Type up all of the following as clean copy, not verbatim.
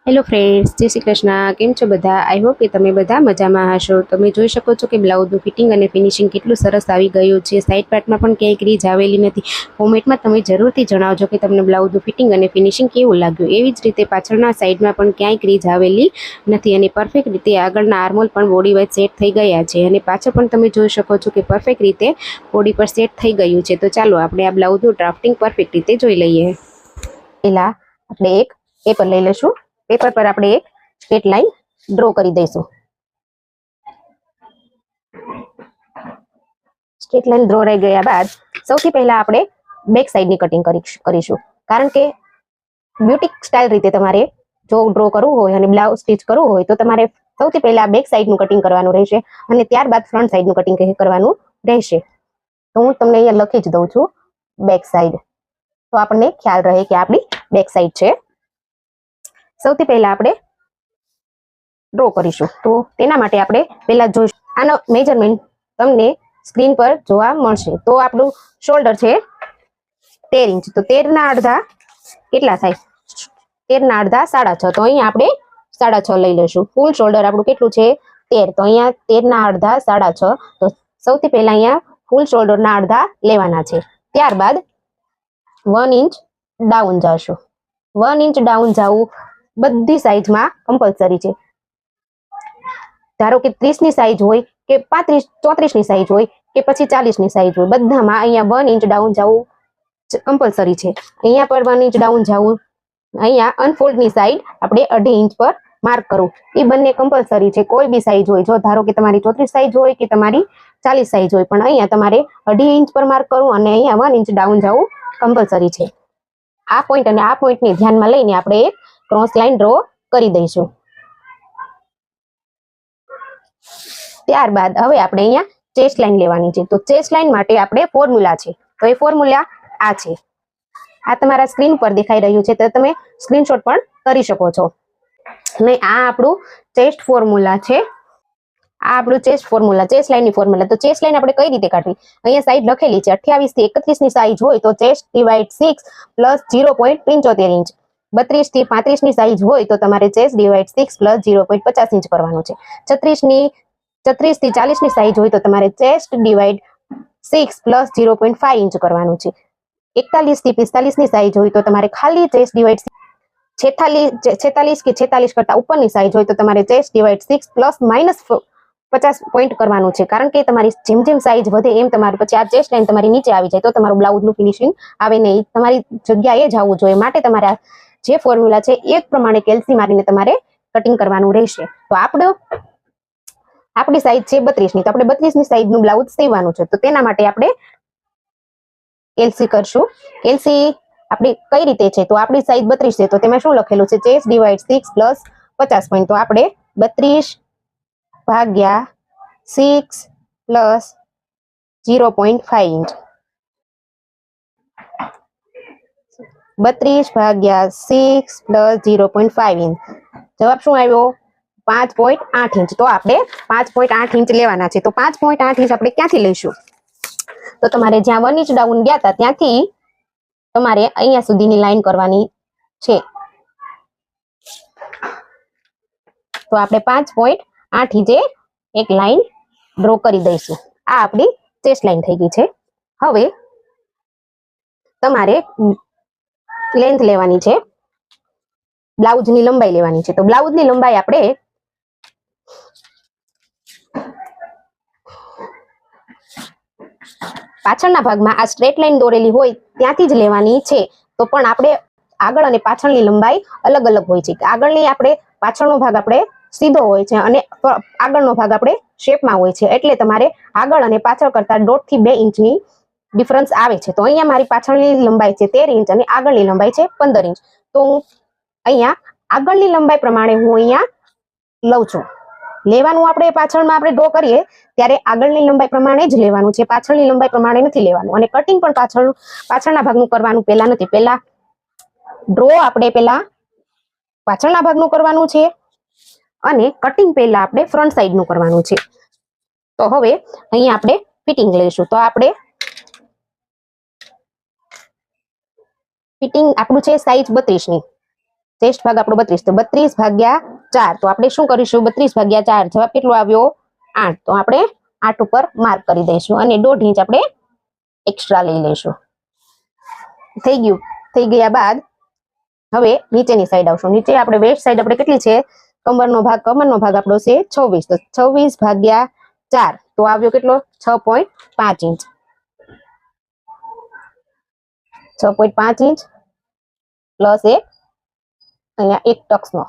Hello friends, જય શ્રી કૃષ્ણ. કેમ છો બધા? આઈ હોપ કે તમે બધા મજામાં હશો. તમે જોઈ શકો છો કે બ્લાઉઝનું ફિટિંગ અને ફિનિશિંગ કેટલું સરસ આવી ગયું છે. સાઈડ પાર્ટમાં પણ ક્યાંય ક્રીજ આવેલી નથી. કોમેન્ટમાં તમે જરૂરથી જણાવજો કે તમને બ્લાઉઝનું ફિટિંગ અને ફિનિશિંગ કેવું લાગ્યું. એવી જ રીતે પાછળના સાઈડમાં પણ ક્યાંય ક્રીજ આવેલી નથી અને પરફેક્ટ રીતે આગળના આર્મોલ પણ બોડી વાઇઝ સેટ થઈ ગયા છે અને પાછળ પણ તમે જોઈ શકો છો કે પરફેક્ટ રીતે બોડી પર સેટ થઈ ગયું છે. તો ચાલો આપણે આ બ્લાઉઝનું ડ્રાફ્ટિંગ પરફેક્ટ રીતે જોઈ લઈએ. પહેલા આપણે એક પેપર લઈ લઈશું. પેપર પર આપણે એક સ્ટ્રેટ લાઈન ડ્રો કરી દઈશું. સ્ટ્રેટ લાઈન ડ્રો રહી ગયા બાદ સૌથી પહેલા આપણે બેક સાઈડની કટિંગ કરીશું. કારણ કે બ્યુટિક સ્ટાઇલ રીતે તમારે જો ડ્રો કરવું હોય અને બ્લાઉઝ સ્ટિચ કરવું હોય તો તમારે સૌથી પહેલા બેક સાઈડનું કટિંગ કરવાનું રહેશે અને ત્યારબાદ ફ્રન્ટ સાઈડનું કટિંગ કરવાનું રહેશે. તો હું તમને અહીંયા લખી જ દઉં છું બેક સાઈડ, તો આપણને ખ્યાલ રહે કે આપણી બેક સાઈડ છે. સૌથી પહેલા આપણે ડ્રો કરીશું. તો તેના માટે આપણે પહેલા જોઈશું. આનો મેજરમેન્ટ તમને સ્ક્રીન પર જોવા મળશે. તો આપણું શોલ્ડર છે 13 ઇંચ. તો 13 ના અડધા કેટલા થાય? 13 ના અડધા 6.5. તો અહીંયા આપણે 6.5 લઈ લઈશું. ફૂલ શોલ્ડર આપણું કેટલું છે? 13. તો અહીંયા 13 ના અડધા 6.5. તો સૌથી પહેલા અહીંયા ફૂલ શોલ્ડરના અડધા લેવાના છે. ત્યારબાદ 1 ઇંચ ડાઉન જશું. 1 ઇંચ ડાઉન જવું બધી સાઈઝમાં કમ્પલસરી છે. ધારો કે 30 ની સાઈઝ હોય કે 35 34 ની સાઈઝ હોય કે પછી 40 ની સાઈઝ હોય, બધામાં અહીંયા 1 ઇંચ ડાઉન જવું કમ્પલસરી છે. અહીંયા પર 1 ઇંચ ડાઉન જવું. અહીંયા અનફોલ્ડની સાઈડ આપણે 1.5 ઇંચ પર માર્ક કરવું. એ બંને કમ્પલસરી છે. કોઈ બી સાઈઝ હોય, જો ધારો કે તમારી 34 સાઈઝ હોય કે તમારી 40 સાઈઝ હોય, પણ અહીંયા તમારે 1.5 ઇંચ પર માર્ક કરવું અને અહીંયા 1 ઇંચ ડાઉન જવું કમ્પલસરી છે. આ પોઈન્ટ અને આ પોઈન્ટને ધ્યાનમાં લઈને આપણે એક ક્રોસ લાઈન ડ્રો કરી દઈશું. ત્યારબાદ હવે આપણે અહીંયા ચેસ્ટ લાઈન લેવાની છે. તો ચેસ્ટ લાઈન માટે આપણે ફોર્મ્યુલા છે. તો એ ફોર્મ્યુલા આ છે. આ તમારા સ્ક્રીન પર દેખાઈ રહ્યું છે, તો તમે સ્ક્રીનશોટ પણ કરી શકો છો. ને આ આપણું ચેસ્ટ ફોર્મ્યુલા છે. આ આપણું ચેસ્ટ ફોર્મ્યુલા, ચેસ્ટ લાઈનની ફોર્મ્યુલા. તો ચેસ્ટ લાઈન આપણે કઈ રીતે કાઢવી? અહીંયા સાઈડ લખેલી છે 28 થી 31 ની સાઈઝ હોય તો ચેસ્ટ ડિવાઇડ 6 પ્લસ 0.75 ઇંચ. 32 થી 35 ની સાઈઝ હોય તો તમારે ચેસ્ટ ડિવાઇડ 6 પ્લસ 0.50 ઇંચ કરવાનું છે. 36 થી 40 ની સાઈઝ હોય તો તમારે ચેસ્ટ ડિવાઇડ 6 પ્લસ 0.5 ઇંચ કરવાનું છે. 41 થી 45 ની સાઈઝ હોય તો તમારે ખાલી ચેસ્ટ ડિવાઇડ 46 કે 46 કરતા ઉપરની સાઈઝ હોય તો તમારે chest divide 6 plus minus 50 point કરવાનું છે. કારણ કે તમારી જેમ જેમ સાઈઝ વધે એમ તમારું પછી આ ચેસ્ટ લાઈન તમારી નીચે આવી જાય તો તમારું બ્લાઉઝનું ફિનિશિંગ આવે નહીં. તમારી જગ્યાએ જ આવવું જોઈએ. માટે તમારે જે ફોર્મ્યુલા છે એ પ્રમાણે કેલ્સી મારીને તમારે કટિંગ કરવાનું રહેશે. તો આપણી સાઈઝ છે 32 ની, તો આપણે 32 ની સાઈઝનું બ્લાઉઝ સીવવાનું છે. તો તેના માટે આપણે કેલ્સી કરશું. કેલ્સી આપણી કઈ રીતે છે? તો આપણી સાઈઝ 32 છે, તો તેમાં શું લખેલું છે? Chest divide 6 plus 50 point. તો આપણે 32 ભાગ્યા 6 પ્લસ 0.5 ઇંચ. 32 ભાગ્યા 6 પ્લસ 0.5 ઇંચ. જવાબ શું આવ્યો? 5.8 ઇંચ. તો આપણે 5.8 ઇંચ લેવાના છે. તો 5.8 ઇંચ આપણે ક્યાંથી લઈશું? તો તમારે જ્યાં 1 ઇંચ ડાઉન ગયા હતા ત્યાંથી તમારે અહીંયા સુધીની લાઈન કરવાની છે. તો આપણે 5.8 ઇંચે એક લાઈન ડ્રો કરી દઈશું. આ આપણી ચેસ્ટ લાઈન થઈ ગઈ છે. હવે તમારે લેન્થ લેવાની છે, બ્લાઉઝની લંબાઈ લેવાની છે. તો બ્લાઉઝની લંબાઈ આપણે પાછળના ભાગમાં આ સ્ટ્રેટ લાઈન દોરેલી હોય ત્યાંથી જ લેવાની છે. તો પણ આપણે આગળ અને પાછળની લંબાઈ અલગ અલગ હોય છે. આગળની આપણે પાછળનો ભાગ આપણે સીધો હોય છે અને આગળનો ભાગ આપણે શેપમાં હોય છે. એટલે તમારે આગળ અને પાછળ કરતા 1.5 થી 2 ઇંચની ડિફરન્સ આવે છે. તો અહીંયા મારી પાછળની લંબાઈ છે 13 ઇંચ અને આગળની લંબાઈ છે 15 ઇંચ. તો હું અહીંયા આગળની લંબાઈ પ્રમાણે હું અહીંયા લઉં છું. લેવાનું આપણે પાછળમાં આપણે ડ્રો કરીએ ત્યારે આગળની લંબાઈ પ્રમાણે જ લેવાનું છે, પાછળની લંબાઈ પ્રમાણે નથી લેવાનું. અને કટિંગ પણ પાછળના ભાગનું કરવાનું પહેલા નથી. પહેલા ડ્રો આપણે પહેલા પાછળના ભાગનું કરવાનું છે અને કટિંગ પહેલા આપણે ફ્રન્ટ સાઈડનું કરવાનું છે. તો હવે અહીંયા આપણે ફિટિંગ લઈશું. તો આપણે ફિટિંગ આપણું છે સાઈઝ 32 ની. ચેસ્ટ ભાગ આપણો 32, તો 32 ભાગ્યા 4. તો આપણે શું કરીશું? 32 ભાગ્યા 4 જવાબ કેટલો આવ્યો? 8. તો આપણે 8 ઉપર માર્ક કરી દઈશું અને 1.5 ઇંચ આપણે એક્સ્ટ્રા લઈ લઈશું. થઈ ગયું. થઈ ગયા બાદ હવે નીચેની સાઈડ આવશું. નીચે આપણે વેસ્ટ સાઈડ આપણે કેટલી છે? કમરનો ભાગ આપણો છે 26. તો 26 ભાગ્યા 4 તો આવ્યો કેટલો? 6.5 ઇંચ. 6.5 ઇંચ પ્લસ એક અહીંયા એક ટક્સનો,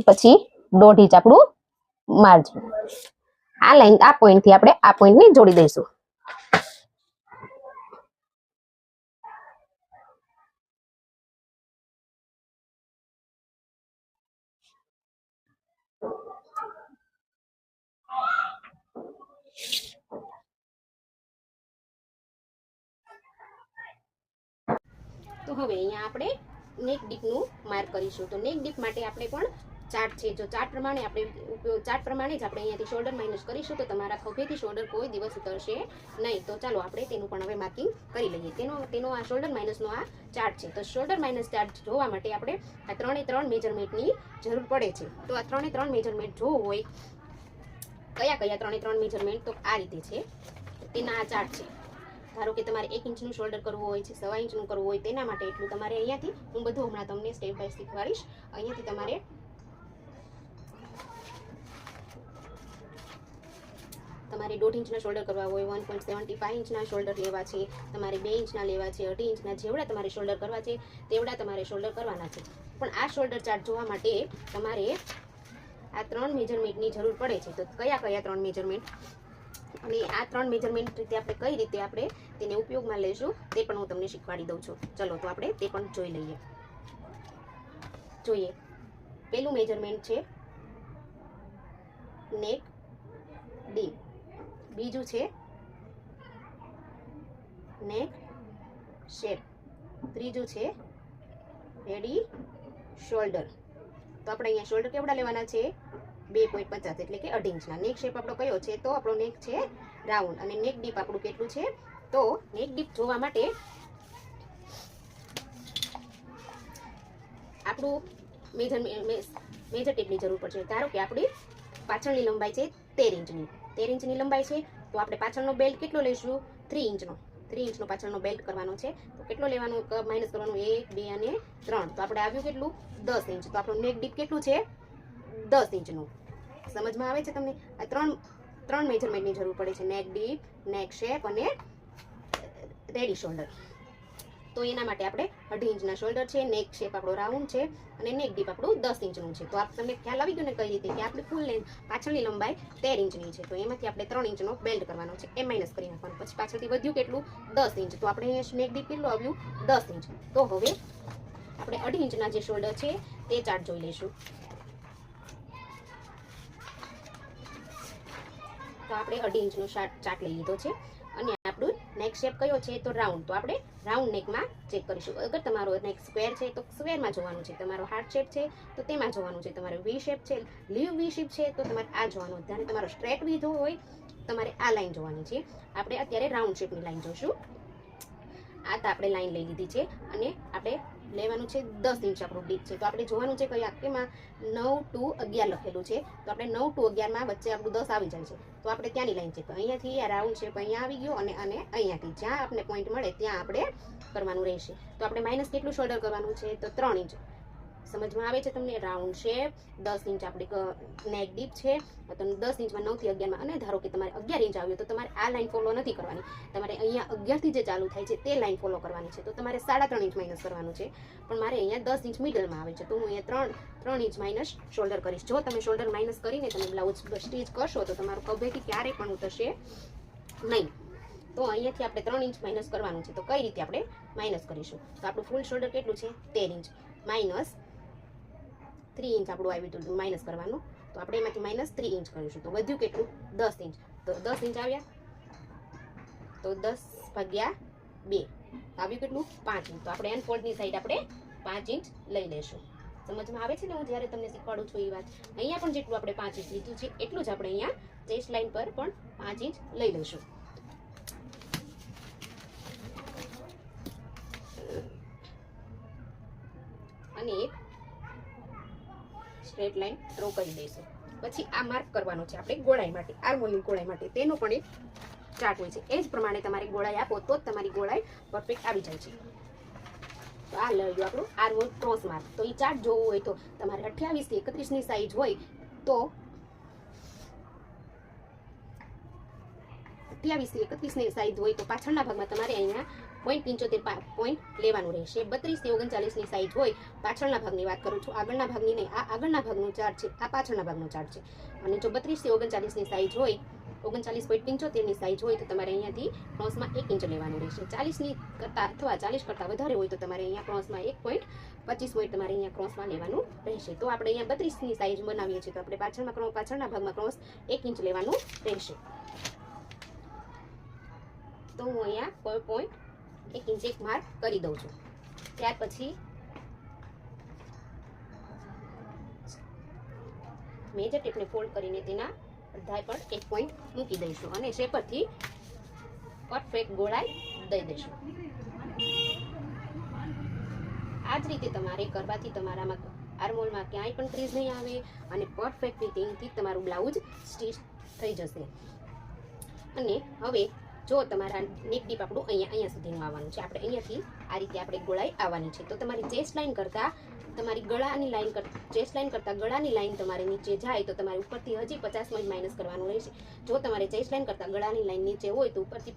પછી 1.5 ઇંચ આપણું માર્જિન. આ લાઈન આ પોઈન્ટ થી આપણે આ પોઈન્ટ ને જોડી દઈશું. તો હવે અહીંયા આપણે નેક ડીપનું માર્ક કરીશું. તો નેક ડીપ માટે આપણે પણ ચાર્ટ છે. જો ચાર્ટ પ્રમાણે જ આપણે અહીંયાથી શોલ્ડર માઇનસ કરીશું તો તમારા ખભેથી શોલ્ડર કોઈ દિવસ ઉતરશે નહીં. તો ચાલો આપણે તેનું પણ હવે માર્કિંગ કરી લઈએ. તેનો આ શોલ્ડર માઇનસનો આ ચાર્ટ છે. તો શોલ્ડર માઇનસ ચાર્ટ જોવા માટે આપણે આ 3 મેજરમેન્ટની જરૂર પડે છે. તો આ 3 મેજરમેન્ટ જોવું હોય, કયા 3 મેજરમેન્ટ? તો આ રીતે છે. તેના આ ચાર્ટ છે. ધારો કે તમારે 1 ઇંચનું શોલ્ડર કરવું હોય છે, 1.25 ઇંચનું કરવું હોય, તેના માટે એટલું તમારે અહીંયાથી, હું બધું હમણાં તમને સ્ટેપ બાય શીખવાડીશ. અહીંયાથી તમારે તમારે 1.5 ઇંચના શોલ્ડર કરવા હોય, 1.75 ઇંચના શોલ્ડર લેવા છે, તમારે 2 ઇંચના લેવા છે, 2.5 ઇંચના, જેવડા તમારે શોલ્ડર કરવા છે તેવડા તમારે શોલ્ડર કરવાના છે. પણ આ શોલ્ડર ચાર્ટ જોવા માટે તમારે આ 3 મેજરમેન્ટની જરૂર પડે છે. તો કયા 3 મેજરમેન્ટ? અને આ 3 મેજરમેન્ટ રીતે આપણે કઈ રીતે આપણે તેને ઉપયોગમાં લઈશું તે પણ હું તમને શીખવાડી દઉં છું. ચલો તો આપણે તે પણ જોઈ લઈએ. જોઈએ, પહેલું મેજરમેન્ટ છે નેક ડીપ, બીજું છે નેક શેપ, ત્રીજું છે રેડી શોલ્ડર. તો આપણે અહીંયા શોલ્ડર કેવડા લેવાના છે? 2.50 એટલે કે 2.5 ઇંચના. નેક શેપ આપણો કયો છે? તો આપણો નેક છે રાઉન્ડ. અને નેક ડીપ આપણું કેટલું છે? તો નેક ડીપ જોવા માટે આપણું મેજર ટેપની જરૂર પડશે. ધારો કે આપણી પાછળની લંબાઈ છે 13 ઇંચની લંબાઈ છે. તો આપણે પાછળનો બેલ્ટ કેટલો લઈશું? 3 ઇંચનો. 3 ઇંચનો પાછળનો બેલ્ટ કરવાનો છે. તો કેટલો લેવાનો? માઇનસ કરવાનું 1, 2 અને 3. તો આપણે આવ્યું કેટલું? 10 ઇંચ. તો આપણું નેક ડીપ કેટલું છે? 10 ઇંચનું. સમજમાં આવે છે તમને? આ 3 મેજરમેન્ટની જરૂર પડે છે: નેક ડીપ, નેક શેપ અને રેડી શોલ્ડર. તો એના માટે આપણે 2.5 ઇંચના શોલ્ડર છે, નેક શેપ આપણો રાઉન્ડ છે અને નેક ડીપ આપણું 10 ઇંચનું છે. તો તમને ખ્યાલ આવી ગયો ને કઈ રીતે કે આપણી ફૂલ લેન્થ પાછળની લંબાઈ 13 ઇંચની છે. તો એમાંથી આપણે 3 ઇંચનો બેલ્ટ કરવાનો છે, એ માઇનસ કરી નાખવાનું. પછી પાછળથી વધ્યું કેટલું? 10 ઇંચ. તો આપણે અહીંયા નેક ડીપ કેટલું આવ્યું? 10 ઇંચ. તો હવે આપણે 2.5 ઇંચના જે શોલ્ડર છે તે ચાર્ટ જોઈ લઈશું. તો આપણે 2.5 ઇંચનો ચાર્ટ લઈ લીધો છે અને આપણું નેક શેપ કયો છે? તો રાઉન્ડ. તો આપણે રાઉન્ડ નેકમાં ચેક કરીશું. અગર તમારો નેક સ્ક્વેર છે તો સ્ક્વેરમાં જોવાનું છે, તમારો હાર્ટ શેપ છે તો તેમાં જોવાનું છે, તમારો વી શેપ છે, લીવ વી શેપ છે તો તમારે આ જોવાનું છે, અને તમારો સ્ટ્રેટ વી જો હોય તમારે આ લાઈન જોવાની છે. આપણે અત્યારે રાઉન્ડ શેપની લાઈન જોઈશું. આ તો આપણે લાઈન લઈ લીધી છે અને આપણે લેવાનું છે 10 ઇંચ આપણું ડીપ છે. તો આપણે જોવાનું છે કઈ આખેમાં 9 to 11 લખેલું છે. તો આપણે 9 to 11 માં વચ્ચે આપણું 10 આવી જાય છે. તો આપણે ત્યાંની લાઈન છે. તો અહીંયાથી આ રાઉન્ડ શેપ અહીંયા આવી ગયો અને અહીંયાથી જ્યાં આપણે પોઈન્ટ મળે ત્યાં આપણે કરવાનું રહેશે. તો આપણે માઇનસ કેટલું શોલ્ડર કરવાનું છે? તો 3 ઇંચ. સમજમાં આવે છે તમને? રાઉન્ડ શેપ 10 ઇંચ આપણી નેક ડીપ છે. તો 10 ઇંચમાં 9 થી 11 માં, અને ધારો કે તમારે 11 ઇંચ આવ્યું તો તમારે આ લાઈન ફોલો નથી કરવાની. તમારે અહીંયા 11 થી જે ચાલુ થાય છે તે લાઈન ફોલો કરવાની છે. તો તમારે 3.5 ઇંચ માઇનસ કરવાનું છે. પણ મારે અહીંયા 10 ઇંચ મિડલમાં આવે છે તો હું અહીંયા 3 ઇંચ માઇનસ શોલ્ડર કરીશ. જો તમે શોલ્ડર માઇનસ કરીને તમે બ્લાઉઝ સ્ટીચ કરશો તો તમારું ખભેથી ક્યારેય પણ ઉતરશે નહીં. તો અહીંયાથી આપણે 3 ઇંચ માઇનસ કરવાનું છે. તો કઈ રીતે આપણે માઇનસ કરીશું? તો આપણું ફૂલ શોલ્ડર કેટલું છે? 13 ઇંચ માઇનસ 3 ઇંચ આપણું આવ્યું હતું માઇનસ કરવાનું. તો આપણે એમાંથી માઇનસ 3 ઇંચ કરીશું. તો વધ્યું કેટલું? 10 ઇંચ. તો 10 ઇંચ આવ્યા તો 10 ભાગ્યા 2 આવ્યું કેટલું? 5 ઇંચ. તો આપણે અનફોલ્ડની સાઈડ આપણે 5 ઇંચ લઈ લઈશું. સમજમાં આવે છે ને હું જ્યારે તમને શીખવાડું છું એ વાત? અહીંયા પણ જેટલું આપણે 5 ઇંચ લીધું છે એટલું જ આપણે અહીંયા ચેસ્ટ લાઈન પર પણ 5 ઇંચ લઈ લઈશું. અને એક સ્ટ્રેટ લાઈન ડ્રો કરી દઈશું. પછી આ માર્ક કરવાનો છે આપણે ગોળાઈ માટે, આર્મોલની ગોળાઈ માટે, તેનો પણ એક ચાર્ટ હોય છે. એ જ પ્રમાણે તમારે ગોળાઈ આપો તો જ તમારી ગોળાઈ પરફેક્ટ આવી જાય છે. તો આ લઈ લો આપણું આર્મોલ ક્રોસ માર્ક. તો એ ચાર્ટ જોવું હોય તો તમારે 28 થી 31 ની સાઈઝ હોય તો 28 થી 31 ની સાઈઝ હોય તો પાછળના ભાગમાં તમારે અહીંયા 0.75 પોઈન્ટ લેવાનું રહેશે. 32 થી 39 ની સાઈઝ હોય, પાછળના ભાગની વાત કરું છું, આગળના ભાગની નહીં. આ આગળના ભાગનો ચાર્ટ છે, આ પાછળના ભાગનો ચાર્ટ છે. અને જો 32 થી 39 ની સાઈઝ હોય, 39.75 ની સાઈઝ હોય તો તમારે અહીંયાથી ક્રોસમાં 1 ઇંચ લેવાનું રહેશે. 40 ની કરતા અથવા 40 કરતા વધારે હોય તો તમારે અહીંયા ક્રોસમાં 1.25 પોઈન્ટ તમારે અહીંયા ક્રોસમાં લેવાનું રહેશે. તો આપણે અહીંયા 32 ની સાઈઝ બનાવીએ છીએ તો આપણે પાછળના ભાગમાં ક્રોસ 1 ઇંચ લેવાનું રહેશે. તો હું અહીંયા 1 ઇંચ એક માર્ક કરી દઉં છું. ત્યાર પછી મેજર ટેપને ફોલ્ડ કરીને તેના અડધા પર 1 પોઈન્ટ મૂકી દઈશું અને શેપરથી પરફેક્ટ ગોળાઈ દઈ દઈશું. આ જ રીતે તમારે કરવાથી તમારામાં આર્મહોલમાં ક્યાંય પણ ક્રીઝ નહીં આવે અને પરફેક્ટ ફિટિંગથી તમારું બ્લાઉઝ સ્ટીચ થઈ જશે. અને હવે જો તમારા નેક ડીપ આપણું અહીંયા સુધીનું આવવાનું છે, આપણે અહીંયાથી આ રીતે આપણે ગોળાઈ આવવાની છે. તો તમારી ચેસ્ટ લાઇન કરતાં તમારી ગળાની લાઇન ચેસ્ટ લાઇન કરતાં ગળાની લાઇન તમારે નીચે જાય તો તમારે ઉપરથી હજી 50 પોઈન્ટ માઇનસ કરવાનું રહેશે. જો તમારે ચેસ્ટ લાઇન કરતાં ગળાની લાઇન નીચે હોય તો ઉપરથી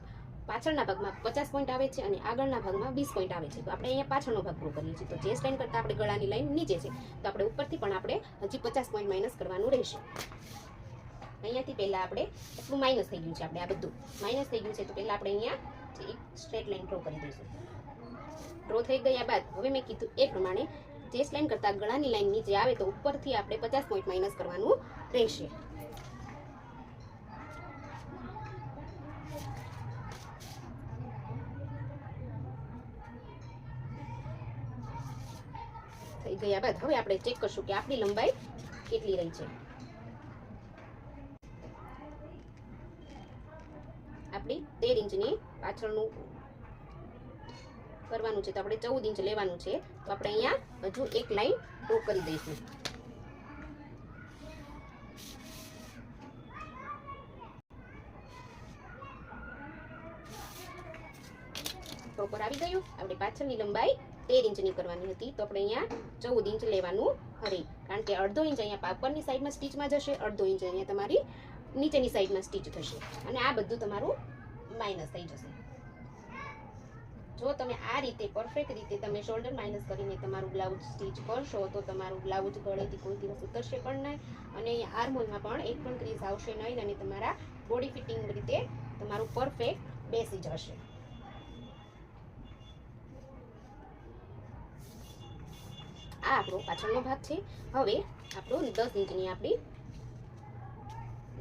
પાછળના ભાગમાં 50 પોઈન્ટ આવે છે અને આગળના ભાગમાં 20 પોઈન્ટ આવે છે. તો આપણે અહીંયા પાછળનો ભાગ પૂરો કરીએ છીએ. તો ચેસ્ટ લાઇન કરતાં આપણે ગળાની લાઇન નીચે છે તો આપણે ઉપરથી પણ આપણે હજી 50 પોઈન્ટ માઇનસ કરવાનું રહેશે. અહીંયાથી પહેલા આપણે એટલું માઇનસ થઈ ગયું છે, આપણે આ બધું માઇનસ થઈ ગયું છે તો પહેલા આપણે અહીંયા એક સ્ટ્રેટ લાઈન ડ્રો કરી દઈશું. ડ્રો થઈ ગયા બાદ હવે મેં કીધું એ પ્રમાણે ચેસ્ટ લાઈન કરતાં ગળાની લાઈન નીચે આવે તો ઉપરથી આપણે 50 પોઈન્ટ માઇનસ કરવાનું રહેશે. થઈ ગયા બાદ હવે આપણે ચેક કરશું કે આપણી લંબાઈ કેટલી રહી છે. આપણી 13 ઇંચની પાછળનું કરવાનું છે તો આપણે 14 ઇંચ લેવાનું છે. તો આપણે અહીંયા હજુ એક લાઈન ડ્રો કરી દઈશું. પ્રોપર આવી ગયું. આપણે પાછળની લંબાઈ 13 ઇંચની કરવાની હતી તો આપણે અહીંયા 14 ઇંચ લેવાનું હરે, કારણ કે અડધો ઇંચ અહીંયા ઉપરની સાઈડમાં સ્ટીચમાં જશે, અડધો ઇંચ અહીંયા તમારી નીચેની સાઈડમાં સ્ટીચ થશે અને આ બધું તમારું માઇનસ થઈ જશે. જો તમે આ રીતે પરફેક્ટ રીતે તમે શોલ્ડર માઇનસ કરીને તમારું બ્લાઉઝ સ્ટીચ કરશો તો તમારું બ્લાઉઝ ગળેથી કોઈ દિવસ ઉતરશે પણ નહીં અને આર્મહોલમાં પણ એક પણ ક્રીઝ આવશે નહીં અને તમારા બોડી ફિટિંગ રીતે તમારું પરફેક્ટ બેસી જશે. આ આપણો પાછળનો ભાગ છે. હવે આપણો 10 ઇંચની આપણી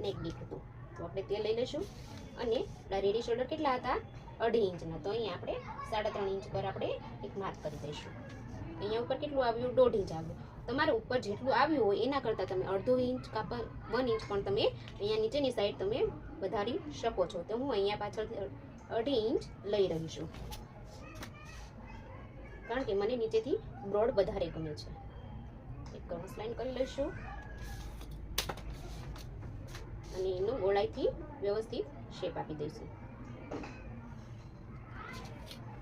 નેક ડીપ હતું તો આપણે તે લઈ લઈશું અને આપણા રેડી શોલ્ડર કેટલા હતા? 2.5 ઇંચના. તો અહીંયા આપણે 3.5 ઇંચ પર આપણે એક માર્ક કરી દઈશું. અહીંયા ઉપર કેટલું આવ્યું? 1.5 ઇંચ આવ્યું. તમારે ઉપર જેટલું આવ્યું હોય એના કરતાં તમે 1/2 ઇંચ કાં 1 ઇંચ પણ તમે અહીંયા નીચેની સાઈડ તમે વધારી શકો છો. તો હું અહીંયા પાછળથી 2.5 ઇંચ લઈ રહી છું કારણ કે મને નીચેથી બ્રોડ વધારે ગમે છે. એક ક્રોસ લાઈન કરી લઈશું અને એનો ગોળાઈથી વ્યવસ્થિત શેપ આપી દઈશું.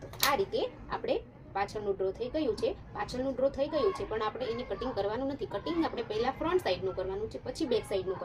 તો આ રીતે આપણે પાછળનું ડ્રો થઈ ગયું છે. પાછળનું ડ્રો થઈ ગયું છે પણ આપણે એની કટિંગ કરવાનું નથી. કટિંગ આપણે પહેલા ફ્રન્ટ સાઈડનું કરવાનું છે, પછી બેક સાઈડનું કરવાનું.